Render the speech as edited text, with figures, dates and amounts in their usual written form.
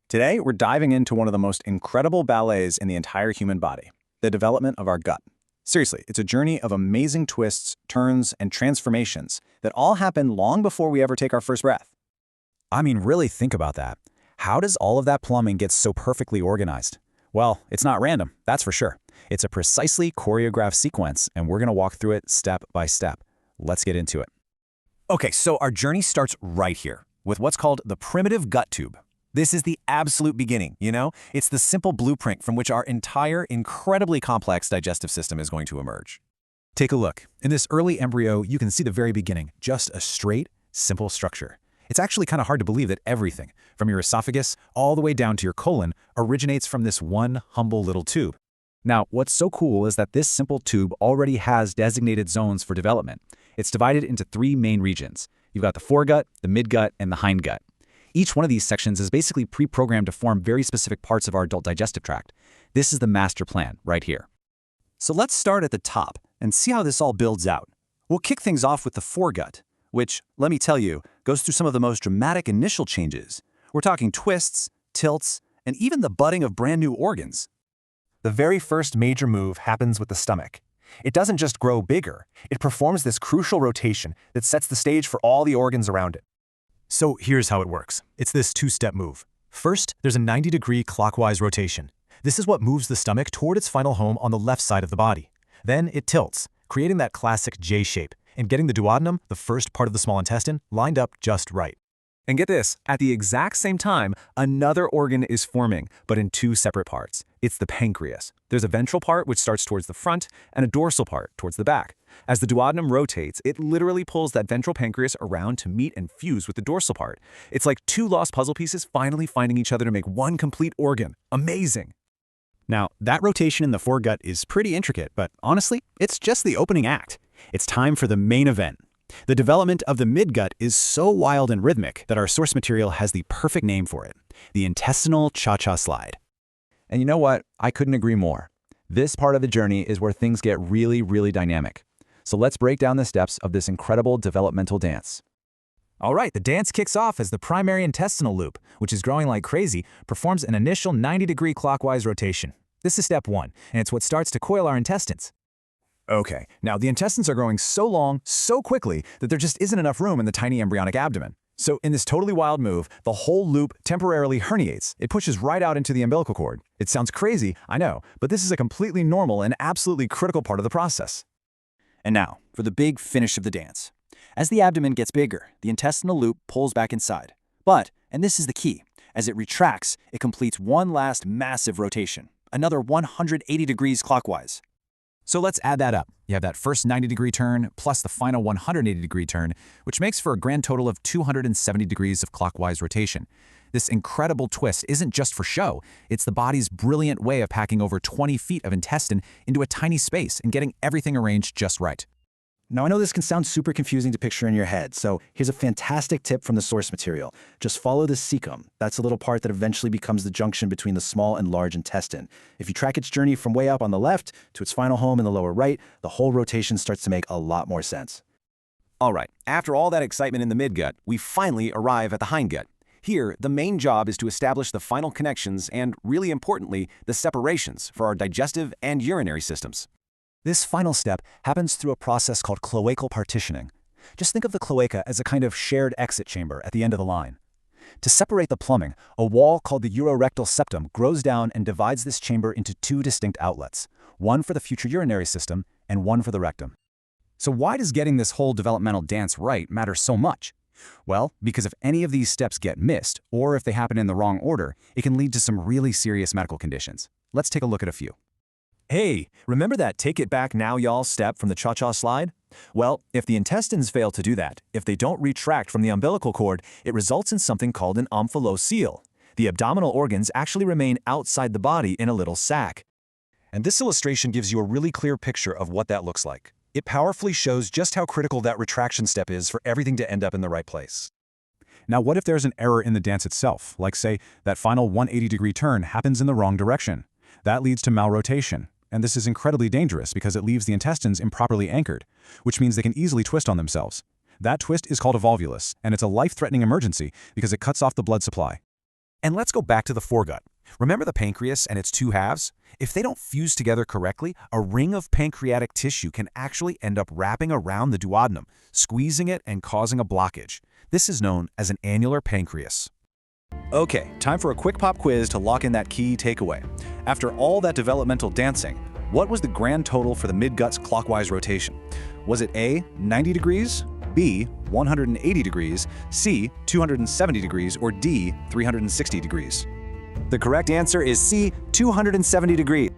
Today, we're diving into one of the most incredible ballets in the entire human body, the development of our gut. Seriously, it's a journey of amazing twists, turns, and transformations that all happen long before we ever take our first breath. I mean, really think about that. How does all of that plumbing get so perfectly organized? Well, it's not random, that's for sure. It's a precisely choreographed sequence, and we're going to walk through it step by step. Let's get into it. Okay, so our journey starts right here, with what's called the primitive gut tube. This is the absolute beginning, you know? It's the simple blueprint from which our entire, incredibly complex digestive system is going to emerge. Take a look. In this early embryo, you can see the very beginning, just a straight, simple structure. It's actually kind of hard to believe that everything, from your esophagus all the way down to your colon, originates from this one humble little tube. Now, what's so cool is that this simple tube already has designated zones for development. It's divided into three main regions. You've got the foregut, the midgut, and the hindgut. Each one of these sections is basically pre-programmed to form very specific parts of our adult digestive tract. This is the master plan right here. So let's start at the top and see how this all builds out. We'll kick things off with the foregut, which, let me tell you, goes through some of the most dramatic initial changes. We're talking twists, tilts, and even the budding of brand new organs. The very first major move happens with the stomach. It doesn't just grow bigger, it performs this crucial rotation that sets the stage for all the organs around it. So here's how it works. It's this two-step move. First, there's a 90-degree clockwise rotation. This is what moves the stomach toward its final home on the left side of the body. Then it tilts, creating that classic J shape, and getting the duodenum, the first part of the small intestine, lined up just right. And get this, at the exact same time, another organ is forming, but in two separate parts. It's the pancreas. There's a ventral part which starts towards the front and a dorsal part towards the back. As the duodenum rotates, it literally pulls that ventral pancreas around to meet and fuse with the dorsal part. It's like two lost puzzle pieces finally finding each other to make one complete organ. Amazing! Now, that rotation in the foregut is pretty intricate, but honestly, it's just the opening act. It's time for the main event. The development of the midgut is so wild and rhythmic that our source material has the perfect name for it, the intestinal cha-cha slide. And you know what? I couldn't agree more. This part of the journey is where things get really, really dynamic. So let's break down the steps of this incredible developmental dance. All right, the dance kicks off as the primary intestinal loop, which is growing like crazy, performs an initial 90-degree clockwise rotation. This is step one, and it's what starts to coil our intestines. Okay, now the intestines are growing so long, so quickly, that there just isn't enough room in the tiny embryonic abdomen. So in this totally wild move, the whole loop temporarily herniates. It pushes right out into the umbilical cord. It sounds crazy, I know, but this is a completely normal and absolutely critical part of the process. And now, for the big finish of the dance. As the abdomen gets bigger, the intestinal loop pulls back inside. But, and this is the key, as it retracts, it completes one last massive rotation, another 180 degrees clockwise. So let's add that up. You have that first 90-degree turn plus the final 180-degree turn, which makes for a grand total of 270 degrees of clockwise rotation. This incredible twist isn't just for show. It's the body's brilliant way of packing over 20 feet of intestine into a tiny space and getting everything arranged just right. Now, I know this can sound super confusing to picture in your head, so here's a fantastic tip from the source material. Just follow the cecum. That's a little part that eventually becomes the junction between the small and large intestine. If you track its journey from way up on the left to its final home in the lower right, the whole rotation starts to make a lot more sense. All right, after all that excitement in the midgut, we finally arrive at the hindgut. Here, the main job is to establish the final connections and, really importantly, the separations for our digestive and urinary systems. This final step happens through a process called cloacal partitioning. Just think of the cloaca as a kind of shared exit chamber at the end of the line. To separate the plumbing, a wall called the urorectal septum grows down and divides this chamber into two distinct outlets, one for the future urinary system and one for the rectum. So why does getting this whole developmental dance right matter so much? Well, because if any of these steps get missed, or if they happen in the wrong order, it can lead to some really serious medical conditions. Let's take a look at a few. Hey, remember that take it back now y'all step from the cha-cha slide? Well, if the intestines fail to do that, if they don't retract from the umbilical cord, it results in something called an omphalocele. The abdominal organs actually remain outside the body in a little sac. And this illustration gives you a really clear picture of what that looks like. It powerfully shows just how critical that retraction step is for everything to end up in the right place. Now, what if there's an error in the dance itself? Like, say, that final 180-degree turn happens in the wrong direction. That leads to malrotation. And this is incredibly dangerous because it leaves the intestines improperly anchored, which means they can easily twist on themselves. That twist is called a volvulus, and it's a life-threatening emergency because it cuts off the blood supply. And let's go back to the foregut. Remember the pancreas and its two halves? If they don't fuse together correctly, a ring of pancreatic tissue can actually end up wrapping around the duodenum, squeezing it and causing a blockage. This is known as an annular pancreas. Okay, time for a quick pop quiz to lock in that key takeaway. After all that developmental dancing, what was the grand total for the midgut's clockwise rotation? Was it A, 90 degrees, B, 180 degrees, C, 270 degrees, or D, 360 degrees? The correct answer is C, 270 degrees.